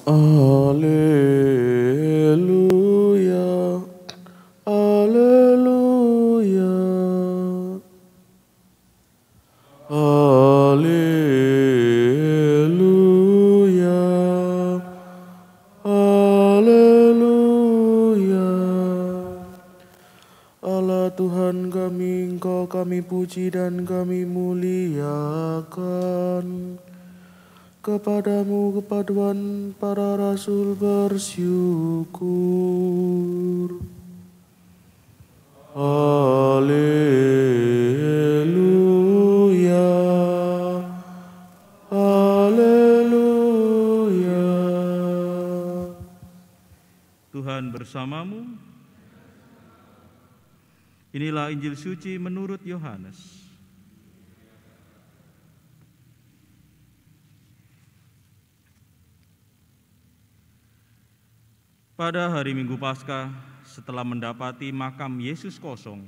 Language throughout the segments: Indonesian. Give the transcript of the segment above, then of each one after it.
Alleluia, Alleluia, Alleluia, Alleluia. Allah Tuhan kami, Engkau kami puji dan kami muliakan. Kepadamu kepaduan para rasul bersyukur. Haleluya, haleluya. Tuhan bersamamu. Inilah Injil suci menurut Yohanes. Pada hari Minggu Paskah, setelah mendapati makam Yesus kosong,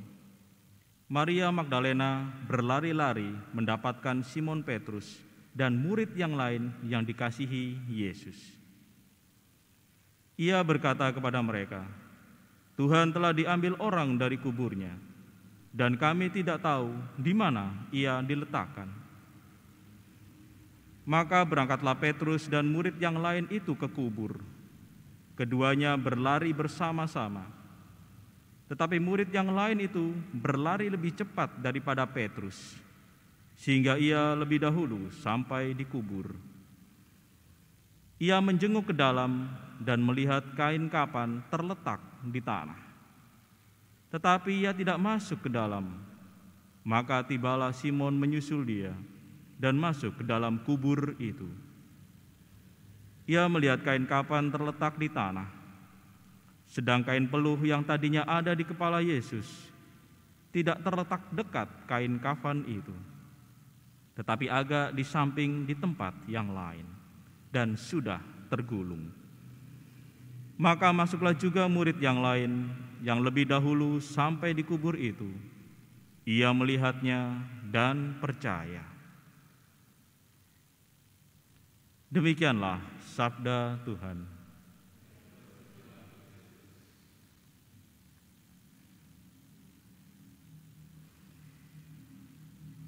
Maria Magdalena berlari-lari mendapatkan Simon Petrus dan murid yang lain yang dikasihi Yesus. Ia berkata kepada mereka, "Tuhan telah diambil orang dari kuburnya, dan kami tidak tahu di mana ia diletakkan." Maka berangkatlah Petrus dan murid yang lain itu ke kubur. Keduanya berlari bersama-sama. Tetapi murid yang lain itu berlari lebih cepat daripada Petrus, sehingga ia lebih dahulu sampai di kubur. Ia menjenguk ke dalam dan melihat kain kafan terletak di tanah. Tetapi ia tidak masuk ke dalam. Maka tibalah Simon menyusul dia dan masuk ke dalam kubur itu. Ia melihat kain kafan terletak di tanah, sedang kain peluh yang tadinya ada di kepala Yesus tidak terletak dekat kain kafan itu, tetapi agak di samping di tempat yang lain dan sudah tergulung. Maka masuklah juga murid yang lain yang lebih dahulu sampai di kubur itu. Ia melihatnya dan percaya. Demikianlah sabda Tuhan.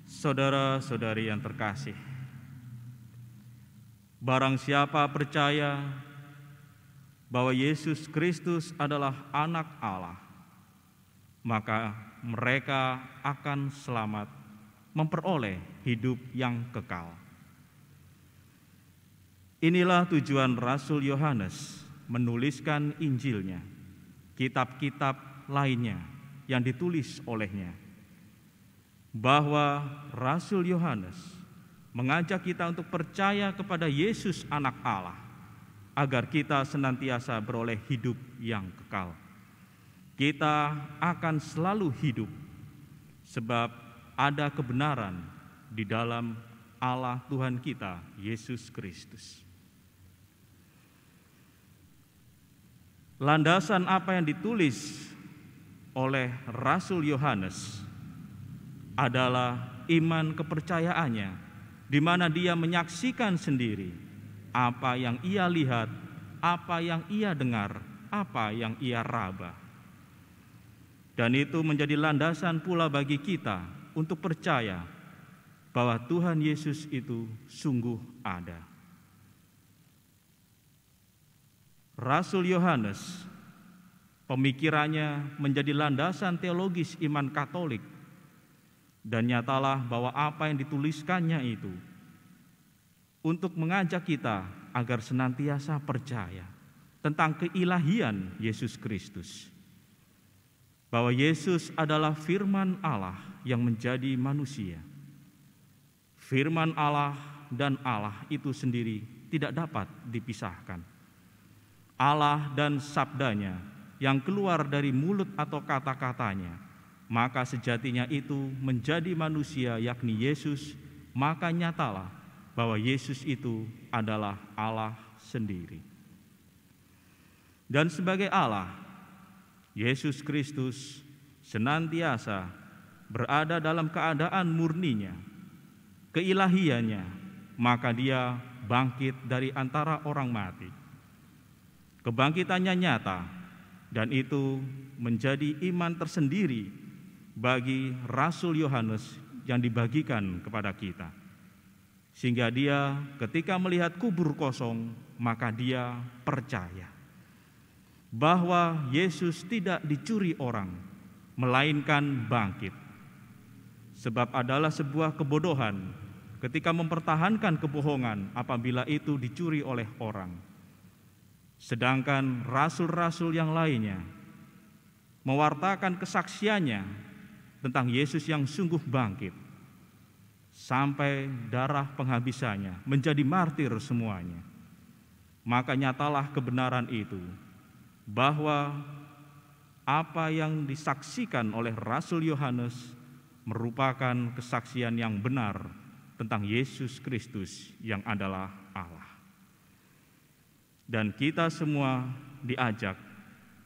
Saudara-saudari yang terkasih, barang siapa percaya bahwa Yesus Kristus adalah Anak Allah, maka mereka akan selamat memperoleh hidup yang kekal. Inilah tujuan Rasul Yohanes menuliskan Injilnya, kitab-kitab lainnya yang ditulis olehnya, bahwa Rasul Yohanes mengajak kita untuk percaya kepada Yesus Anak Allah, agar kita senantiasa beroleh hidup yang kekal. Kita akan selalu hidup, sebab ada kebenaran di dalam Allah Tuhan kita, Yesus Kristus. Landasan apa yang ditulis oleh Rasul Yohanes adalah iman kepercayaannya, di mana dia menyaksikan sendiri apa yang ia lihat, apa yang ia dengar, apa yang ia raba. Dan itu menjadi landasan pula bagi kita untuk percaya bahwa Tuhan Yesus itu sungguh ada. Rasul Yohanes, pemikirannya menjadi landasan teologis iman Katolik, dan nyatalah bahwa apa yang dituliskannya itu untuk mengajak kita agar senantiasa percaya tentang keilahian Yesus Kristus, bahwa Yesus adalah firman Allah yang menjadi manusia. Firman Allah dan Allah itu sendiri tidak dapat dipisahkan. Allah dan sabdanya yang keluar dari mulut atau kata-katanya, maka sejatinya itu menjadi manusia, yakni Yesus. Maka nyatalah bahwa Yesus itu adalah Allah sendiri. Dan sebagai Allah, Yesus Kristus senantiasa berada dalam keadaan murninya, keilahiannya, maka dia bangkit dari antara orang mati Kebangkitannya nyata, dan itu menjadi iman tersendiri bagi Rasul Yohanes yang dibagikan kepada kita. Sehingga dia ketika melihat kubur kosong, maka dia percaya bahwa Yesus tidak dicuri orang, melainkan bangkit. Sebab adalah sebuah kebodohan ketika mempertahankan kebohongan apabila itu dicuri oleh orang. Sedangkan rasul-rasul yang lainnya mewartakan kesaksiannya tentang Yesus yang sungguh bangkit, sampai darah penghabisannya menjadi martir semuanya. Maka nyatalah kebenaran itu, bahwa apa yang disaksikan oleh Rasul Yohanes merupakan kesaksian yang benar tentang Yesus Kristus yang adalah Allah. Dan kita semua diajak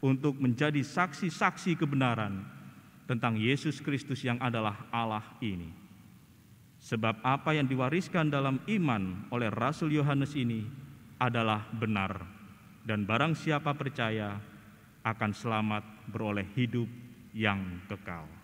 untuk menjadi saksi-saksi kebenaran tentang Yesus Kristus yang adalah Allah ini. Sebab apa yang diwariskan dalam iman oleh Rasul Yohanes ini adalah benar, dan barang siapa percaya akan selamat beroleh hidup yang kekal.